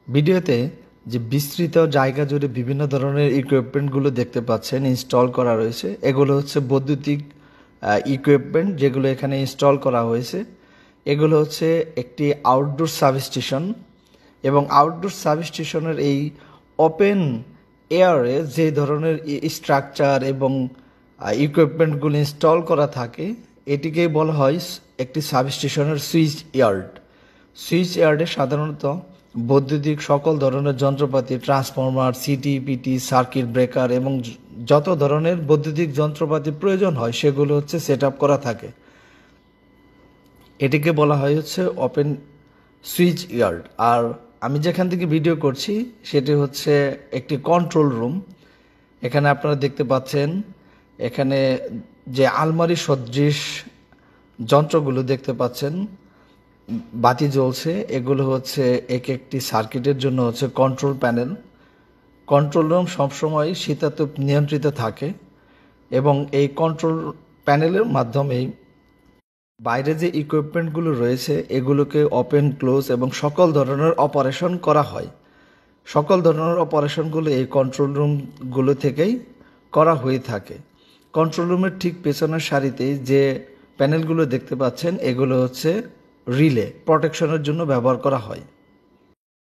ভিডিওতে যে বিস্তৃত জায়গা জুড়ে বিভিন্ন ধরনের ইকুইপমেন্টগুলো দেখতে পাচ্ছেন ইনস্টল করা রয়েছে, এগুলো হচ্ছে বৈদ্যুতিক ইকুইপমেন্ট যেগুলো এখানে ইনস্টল করা হয়েছে। এগুলো হচ্ছে একটি আউটডোর সাবস্টেশন এবং আউটডোর সাবস্টেশনের এই ওপেন এয়ারে যে ধরনের স্ট্রাকচার এবং ইকুইপমেন্টগুলো ইনস্টল করা থাকে এটিকেই বলা হয় একটি সাবস্টেশনের সুইচ ইয়ার্ড। সুইচ ইয়ার্ডে সাধারণত বৈদ্যুতিক সকল ধরনের যন্ত্রপাতি, ট্রান্সফরমার, সিটি, সার্কিট ব্রেকার এবং যত ধরনের বৈদ্যুতিক যন্ত্রপাতি প্রয়োজন হয় সেগুলো হচ্ছে সেট আপ করা থাকে। এটিকে বলা হয় হচ্ছে ওপেন সুইচ ইয়ার্ড। আর আমি যেখান থেকে ভিডিও করছি সেটি হচ্ছে একটি কন্ট্রোল রুম। এখানে আপনারা দেখতে পাচ্ছেন এখানে যে আলমারি সদৃশ যন্ত্রগুলো দেখতে পাচ্ছেন, বাতি জ্বলছে, এগুলো হচ্ছে এক একটি সার্কিটের জন্য হচ্ছে কন্ট্রোল প্যানেল। কন্ট্রোল রুম সবসময় শীতাতপ নিয়ন্ত্রিত থাকে এবং এই কন্ট্রোল প্যানেলের মাধ্যমে বাইরে যে ইকুইপমেন্টগুলো রয়েছে এগুলোকে ওপেন, ক্লোজ এবং সকল ধরনের অপারেশন করা হয়। সকল ধরনের অপারেশনগুলো এই কন্ট্রোল রুমগুলো থেকেই করা হয়ে থাকে। কন্ট্রোল রুমের ঠিক পেছনের সারিতে যে প্যানেলগুলো দেখতে পাচ্ছেন এগুলো হচ্ছে রিলে প্রোটেকশনের জন্য ব্যবহার করা হয়।